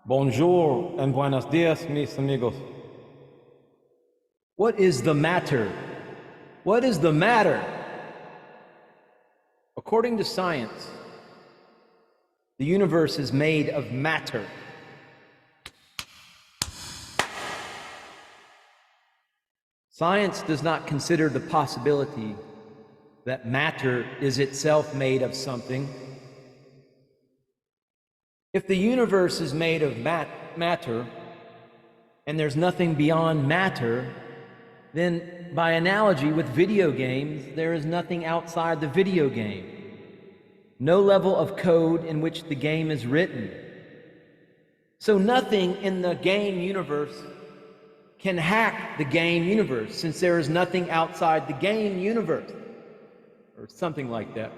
Bonjour and buenos dias, mis amigos. What is the matter? What is the matter? According to science, the universe is made of matter. Science does not consider the possibility that matter is itself made of something. If the universe is made of matter, and there's nothing beyond matter, then by analogy with video games, there is nothing outside the video game. No level of code in which the game is written. So nothing in the game universe can hack the game universe, since there is nothing outside the game universe, or something like that.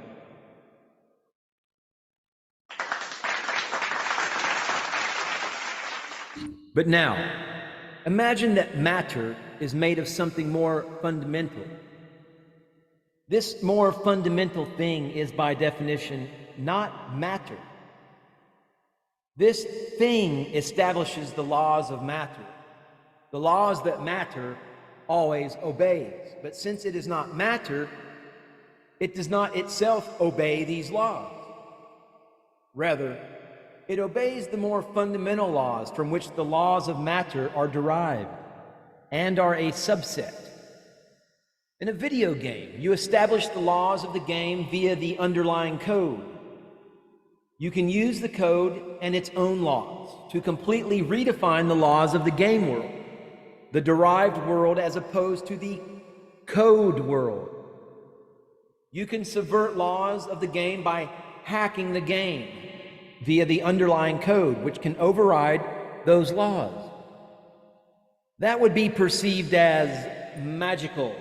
But now, imagine that matter is made of something more fundamental. This more fundamental thing is by definition not matter. This thing establishes the laws of matter, the laws that matter always obeys. But since it is not matter, it does not itself obey these laws. Rather, it obeys the more fundamental laws from which the laws of matter are derived and are a subset. In a video game, you establish the laws of the game via the underlying code. You can use the code and its own laws to completely redefine the laws of the game world, the derived world as opposed to the code world. You can subvert laws of the game by hacking the game via the underlying code, which can override those laws. That would be perceived as magical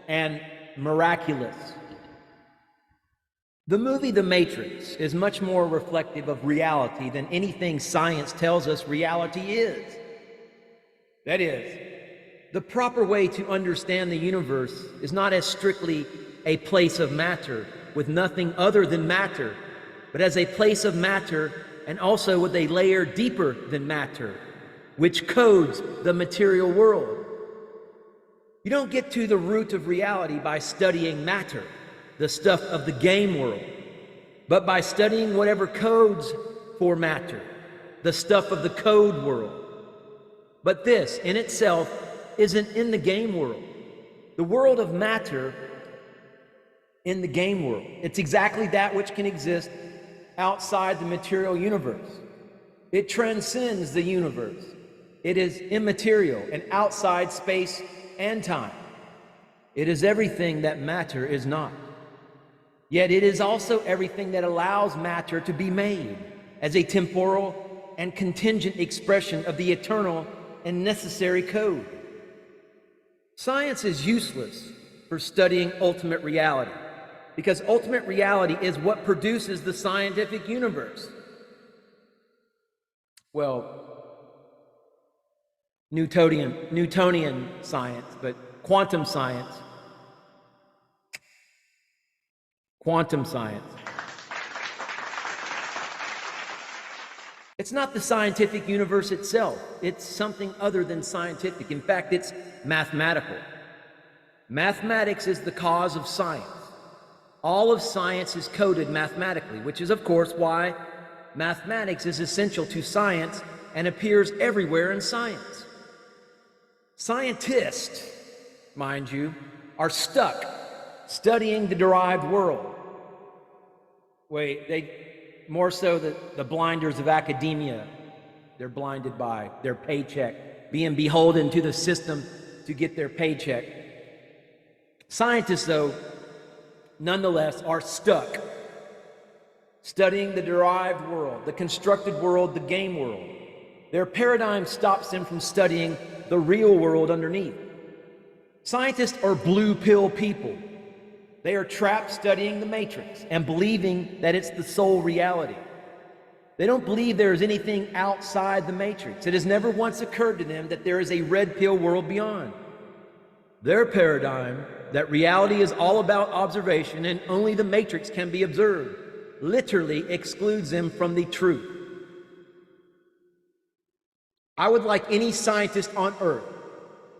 and miraculous. The movie The Matrix is much more reflective of reality than anything science tells us reality is. That is, the proper way to understand the universe is not as strictly a place of matter with nothing other than matter, but as a place of matter and also with a layer deeper than matter, which codes the material world. You don't get to the root of reality by studying matter, the stuff of the game world, but by studying whatever codes for matter, the stuff of the code world. But this, in itself, isn't in the game world. The world of matter in the game world. It's exactly that which can exist outside the material universe. It transcends the universe. It is immaterial and outside space and time. It is everything that matter is not. Yet it is also everything that allows matter to be made as a temporal and contingent expression of the eternal and necessary code. Science is useless for studying ultimate reality, because ultimate reality is what produces the scientific universe. Well, Newtonian science, but quantum science. It's not the scientific universe itself. It's something other than scientific. In fact, it's mathematical. Mathematics is the cause of science. All of science is coded mathematically, which is, of course, why mathematics is essential to science and appears everywhere in science. Scientists, mind you, are stuck studying the derived world. More so the blinders of academia, they're blinded by their paycheck, being beholden to the system to get their paycheck. Scientists, though, nonetheless, are stuck studying the derived world, the constructed world, the game world. Their paradigm stops them from studying the real world underneath. Scientists are blue pill people. They are trapped studying the Matrix and believing that it's the sole reality. They don't believe there is anything outside the Matrix. It has never once occurred to them that there is a red pill world beyond. Their paradigm, that reality is all about observation and only the Matrix can be observed, literally excludes them from the truth. I would like any scientist on Earth,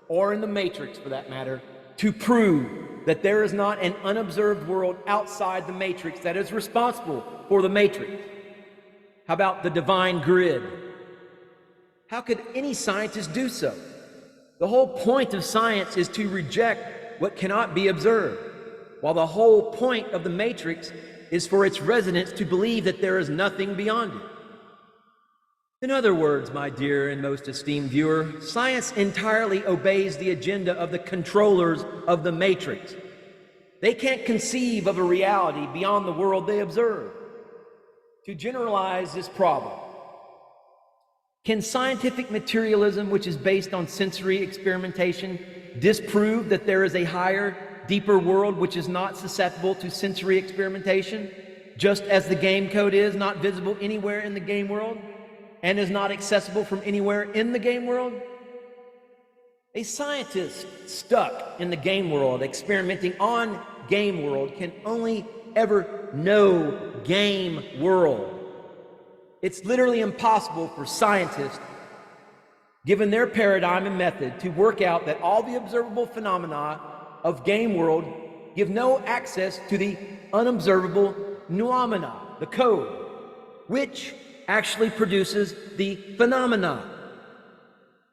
or in the Matrix for that matter, to prove that there is not an unobserved world outside the Matrix that is responsible for the Matrix. How about the divine grid? How could any scientist do so? The whole point of science is to reject what cannot be observed, while the whole point of the Matrix is for its residents to believe that there is nothing beyond it. In other words, my dear and most esteemed viewer, science entirely obeys the agenda of the controllers of the Matrix. They can't conceive of a reality beyond the world they observe. To generalize this problem, can scientific materialism, which is based on sensory experimentation, disprove that there is a higher, deeper world which is not susceptible to sensory experimentation, just as the game code is not visible anywhere in the game world and is not accessible from anywhere in the game world? A scientist stuck in the game world, experimenting on game world, can only ever know game world. It's literally impossible for scientists, given their paradigm and method, to work out that all the observable phenomena of game world give no access to the unobservable noumena, the code, which actually produces the phenomena.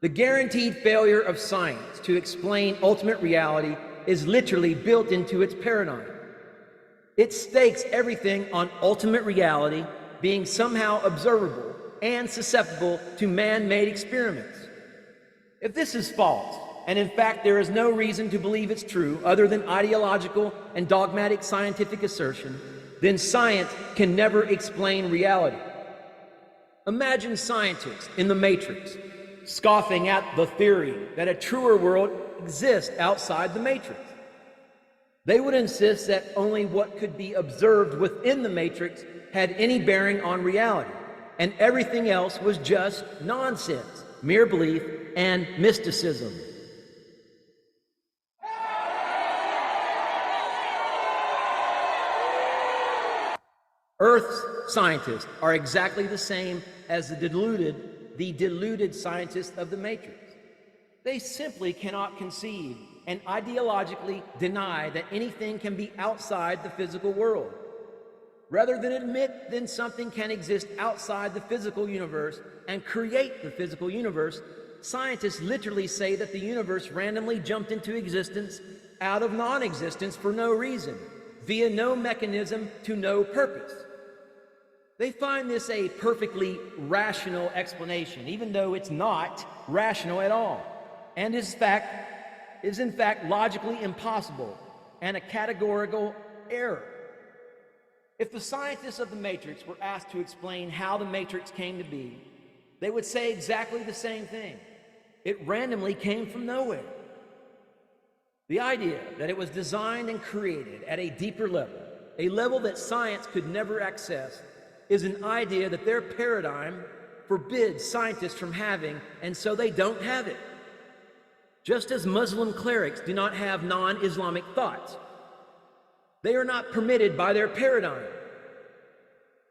The guaranteed failure of science to explain ultimate reality is literally built into its paradigm. It stakes everything on ultimate reality being somehow observable and susceptible to man-made experiments. If this is false, and in fact there is no reason to believe it's true other than ideological and dogmatic scientific assertion, then science can never explain reality. Imagine scientists in the Matrix scoffing at the theory that a truer world exists outside the Matrix. They would insist that only what could be observed within the Matrix had any bearing on reality, and everything else was just nonsense, mere belief, and mysticism. Earth's scientists are exactly the same as the deluded scientists of the Matrix. They simply cannot conceive and ideologically deny that anything can be outside the physical world. Rather than admit that something can exist outside the physical universe and create the physical universe, scientists literally say that the universe randomly jumped into existence out of non-existence for no reason, via no mechanism to no purpose. They find this a perfectly rational explanation, even though it's not rational at all, and is in fact logically impossible and a categorical error. If the scientists of the Matrix were asked to explain how the Matrix came to be, they would say exactly the same thing. It randomly came from nowhere. The idea that it was designed and created at a deeper level, a level that science could never access, is an idea that their paradigm forbids scientists from having, and so they don't have it. Just as Muslim clerics do not have non-Islamic thoughts, they are not permitted by their paradigm.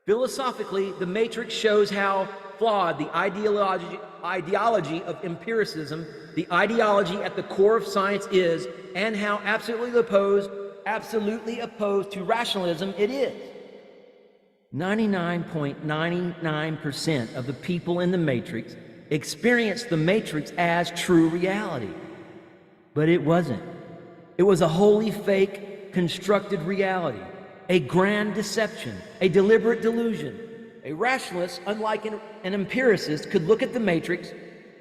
Philosophically, the Matrix shows how flawed the ideology of empiricism, the ideology at the core of science is, and how absolutely opposed to rationalism it is. 99.99% of the people in the Matrix experienced the Matrix as true reality. But it wasn't. It was a wholly fake, constructed reality, a grand deception, a deliberate delusion. A rationalist, unlike an empiricist, could look at the Matrix,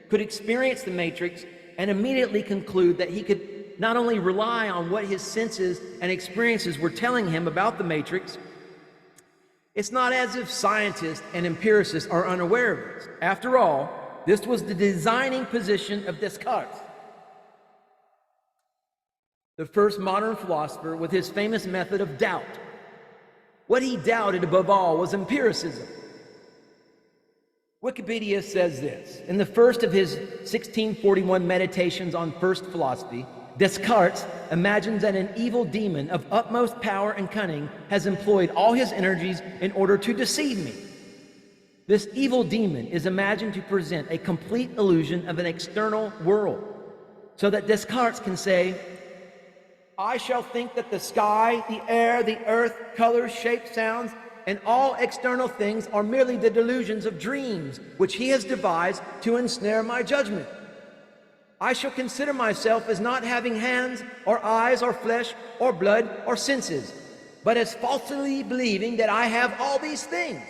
could experience the Matrix, and immediately conclude that he could not only rely on what his senses and experiences were telling him about the Matrix. It's not as if scientists and empiricists are unaware of this. After all, this was the designing position of Descartes, the first modern philosopher, with his famous method of doubt. What he doubted above all was empiricism. Wikipedia says this: in the first of his 1641 meditations on first philosophy, Descartes imagines that an evil demon of utmost power and cunning has employed all his energies in order to deceive me. This evil demon is imagined to present a complete illusion of an external world, so that Descartes can say, I shall think that the sky, the air, the earth, colors, shapes, sounds, and all external things are merely the delusions of dreams which he has devised to ensnare my judgment. I shall consider myself as not having hands or eyes or flesh or blood or senses, but as falsely believing that I have all these things.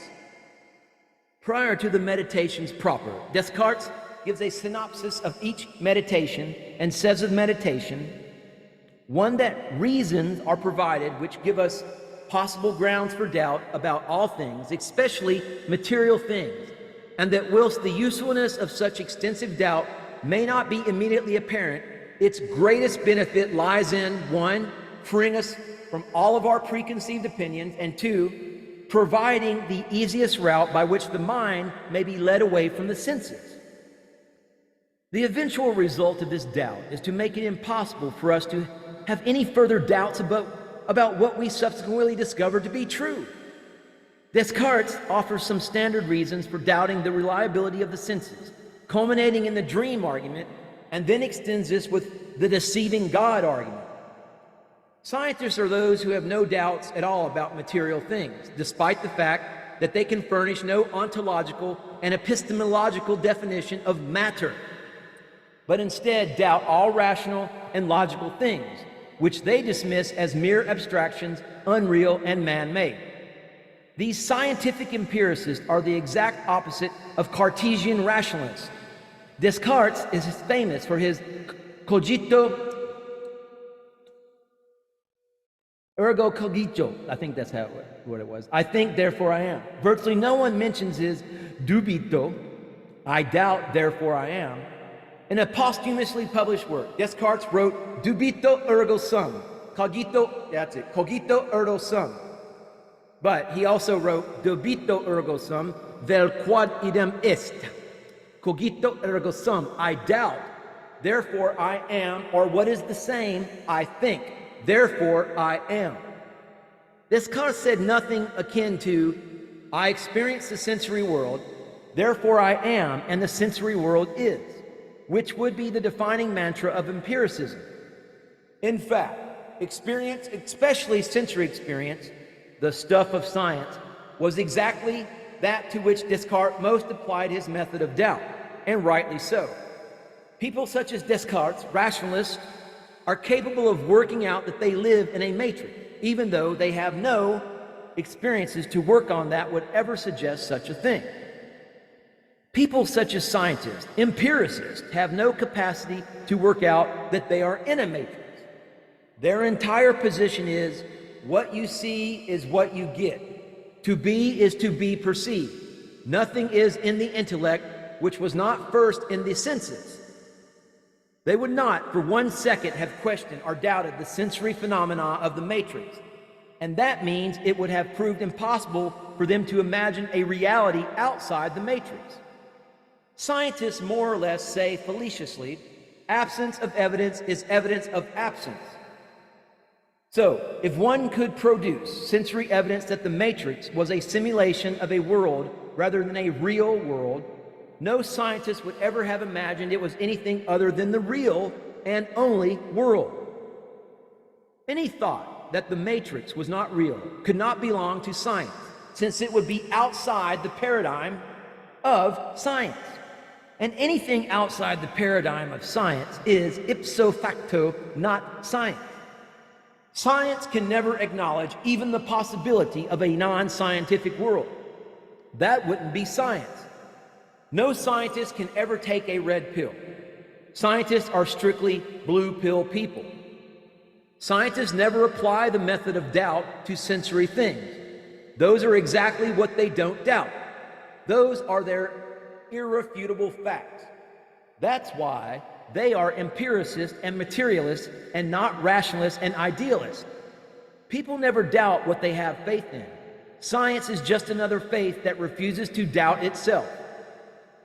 Prior to the meditations proper, Descartes gives a synopsis of each meditation and says of meditation, one, that reasons are provided which give us possible grounds for doubt about all things, especially material things, and that whilst the usefulness of such extensive doubt may not be immediately apparent, its greatest benefit lies in, one, freeing us from all of our preconceived opinions, and two, providing the easiest route by which the mind may be led away from the senses. The eventual result of this doubt is to make it impossible for us to have any further doubts about what we subsequently discovered to be true. Descartes offers some standard reasons for doubting the reliability of the senses, culminating in the dream argument, and then extends this with the deceiving God argument. Scientists are those who have no doubts at all about material things, despite the fact that they can furnish no ontological and epistemological definition of matter, but instead doubt all rational and logical things, which they dismiss as mere abstractions, unreal and man-made. These scientific empiricists are the exact opposite of Cartesian rationalists. Descartes is famous for his cogito ergo cogito. I think that's what it was. I think, therefore I am. Virtually no one mentions his dubito, I doubt, therefore I am. In a posthumously published work, Descartes wrote dubito ergo sum. Cogito, that's it, cogito ergo sum. But he also wrote dubito ergo sum vel quod idem est. Cogito ergo sum, I doubt, therefore I am, or what is the same, I think, therefore I am. Descartes said nothing akin to, I experience the sensory world, therefore I am, and the sensory world is, which would be the defining mantra of empiricism. In fact, experience, especially sensory experience, the stuff of science, was exactly that to which Descartes most applied his method of doubt, and rightly so. People such as Descartes, rationalists, are capable of working out that they live in a matrix, even though they have no experiences to work on that would ever suggest such a thing. People such as scientists, empiricists, have no capacity to work out that they are in a matrix. Their entire position is, what you see is what you get. To be is to be perceived. Nothing is in the intellect which was not first in the senses. They would not for 1 second have questioned or doubted the sensory phenomena of the matrix, and that means it would have proved impossible for them to imagine a reality outside the matrix. Scientists more or less say fallaciously, absence of evidence is evidence of absence. So, if one could produce sensory evidence that the matrix was a simulation of a world rather than a real world, no scientist would ever have imagined it was anything other than the real and only world. Any thought that the matrix was not real could not belong to science, since it would be outside the paradigm of science. And anything outside the paradigm of science is ipso facto not science. Science can never acknowledge even the possibility of a non-scientific world. That wouldn't be science. No scientist can ever take a red pill. Scientists are strictly blue pill people. Scientists never apply the method of doubt to sensory things. Those are exactly what they don't doubt. Those are their irrefutable facts. That's why they are empiricists and materialists and not rationalists and idealists. People never doubt what they have faith in. Science is just another faith that refuses to doubt itself.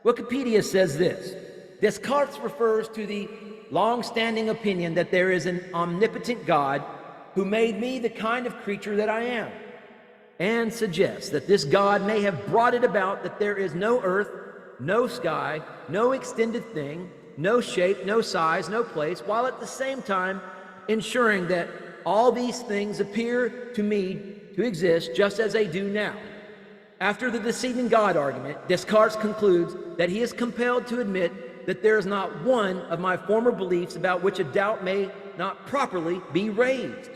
Wikipedia says this: Descartes refers to the long-standing opinion that there is an omnipotent God who made me the kind of creature that I am. and suggests that this God may have brought it about that there is no earth, no sky, no extended thing, no shape, no size, no place, while at the same time ensuring that all these things appear to me to exist just as they do now. After the deceiving God argument, Descartes concludes that he is compelled to admit that there is not one of my former beliefs about which a doubt may not properly be raised.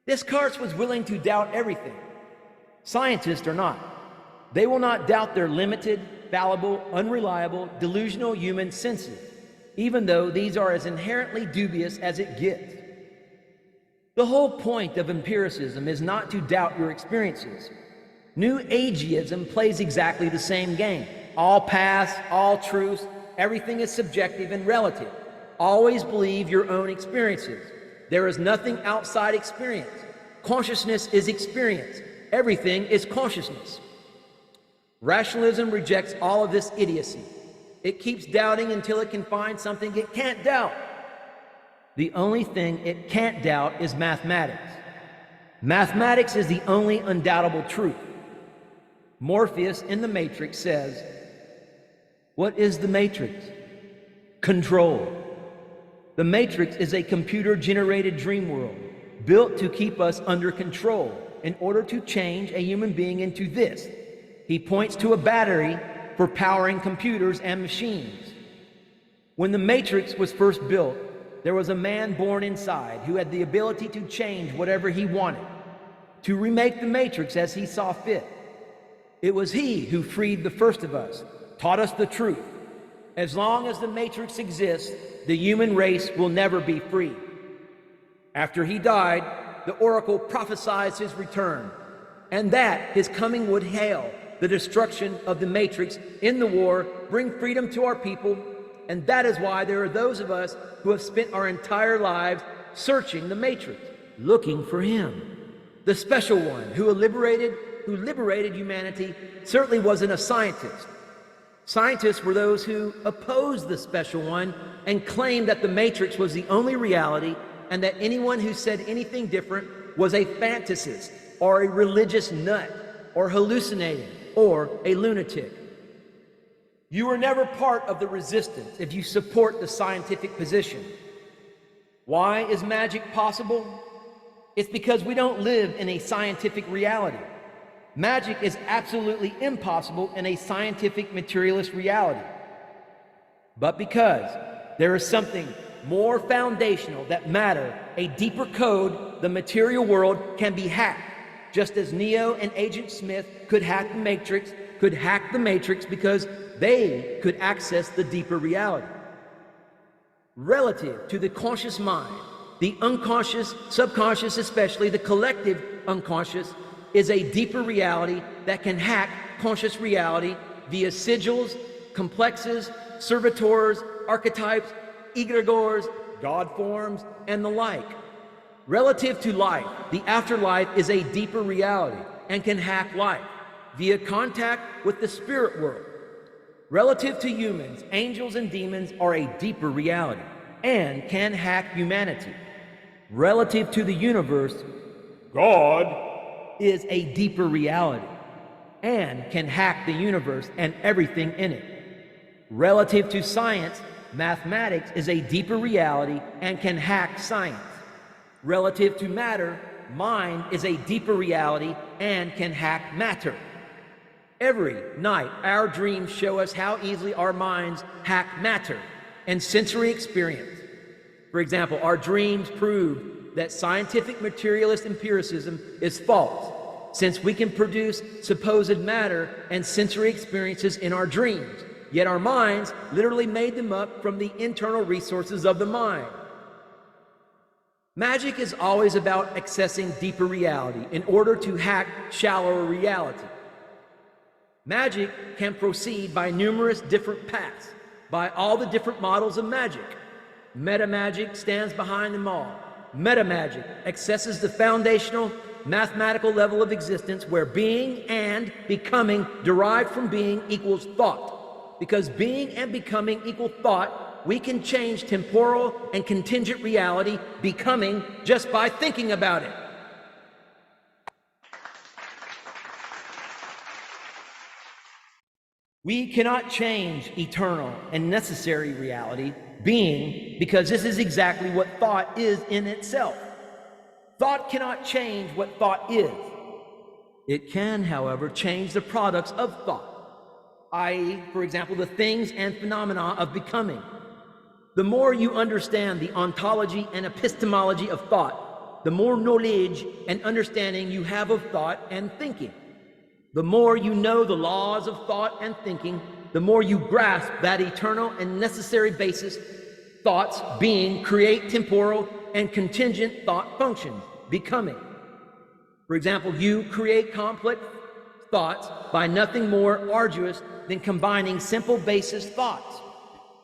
Descartes was willing to doubt everything. Scientists are not. They will not doubt their limited, fallible, unreliable, delusional human senses, even though these are as inherently dubious as it gets. The whole point of empiricism is not to doubt your experiences. New Ageism plays exactly the same game. All paths, all truths, everything is subjective and relative. Always believe your own experiences. There is nothing outside experience. Consciousness is experience. Everything is consciousness. Rationalism rejects all of this idiocy. It keeps doubting until it can find something it can't doubt. The only thing it can't doubt is mathematics. Mathematics is the only undoubtable truth. Morpheus in The Matrix says, "What is the Matrix? Control. The Matrix is a computer-generated dream world built to keep us under control in order to change a human being into this." He points to a battery for powering computers and machines. When the Matrix was first built, there was a man born inside who had the ability to change whatever he wanted, to remake the Matrix as he saw fit. It was he who freed the first of us, taught us the truth. As long as the Matrix exists, the human race will never be free. After he died, the oracle prophesied his return, and that his coming would hail the destruction of the Matrix in the war, bring freedom to our people, and that is why there are those of us who have spent our entire lives searching the Matrix, looking for him. The special one who liberated humanity certainly wasn't a scientist. Scientists were those who opposed the special one and claimed that the Matrix was the only reality and that anyone who said anything different was a fantasist or a religious nut or hallucinating or a lunatic. You are never part of the resistance if you support the scientific position. Why is magic possible? It's because we don't live in a scientific reality. Magic is absolutely impossible in a scientific materialist reality. But because there is something more foundational that matter, a deeper code, the material world can be hacked. Just as Neo and Agent Smith could hack the Matrix because they could access the deeper reality. Relative to the conscious mind, the unconscious, subconscious, especially the collective unconscious, is a deeper reality that can hack conscious reality via sigils, complexes, servitors, archetypes, egregores, God forms, and the like. Relative to life, the afterlife is a deeper reality and can hack life via contact with the spirit world. Relative to humans, angels and demons are a deeper reality and can hack humanity. Relative to the universe, God is a deeper reality and can hack the universe and everything in it. Relative to science, mathematics is a deeper reality and can hack science. Relative to matter, mind is a deeper reality and can hack matter. Every night, our dreams show us how easily our minds hack matter and sensory experience. For example, our dreams prove that scientific materialist empiricism is false, since we can produce supposed matter and sensory experiences in our dreams, yet our minds literally made them up from the internal resources of the mind. Magic is always about accessing deeper reality in order to hack shallower reality. Magic can proceed by numerous different paths, by all the different models of magic. Metamagic stands behind them all. Metamagic accesses the foundational mathematical level of existence where being and becoming derived from being equals thought. Because being and becoming equal thought, we can change temporal and contingent reality becoming just by thinking about it. We cannot change eternal and necessary reality, being, because this is exactly what thought is in itself. Thought cannot change what thought is. It can, however, change the products of thought, i.e., for example, the things and phenomena of becoming. The more you understand the ontology and epistemology of thought, the more knowledge and understanding you have of thought and thinking. The more you know the laws of thought and thinking, the more you grasp that eternal and necessary basis thoughts, being, create temporal and contingent thought functions, becoming. For example, you create complex thoughts by nothing more arduous than combining simple basis thoughts.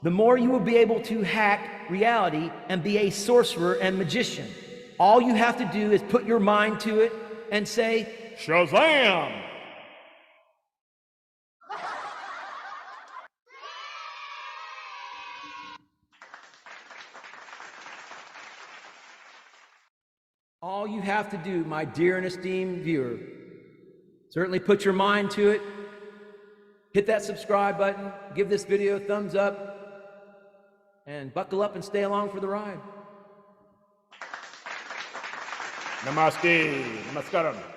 The more you will be able to hack reality and be a sorcerer and magician. All you have to do is put your mind to it and say, Shazam! All you have to do, my dear and esteemed viewer, certainly put your mind to it, hit that subscribe button, give this video a thumbs up, and buckle up and stay along for the ride. Namaste. Namaskaram.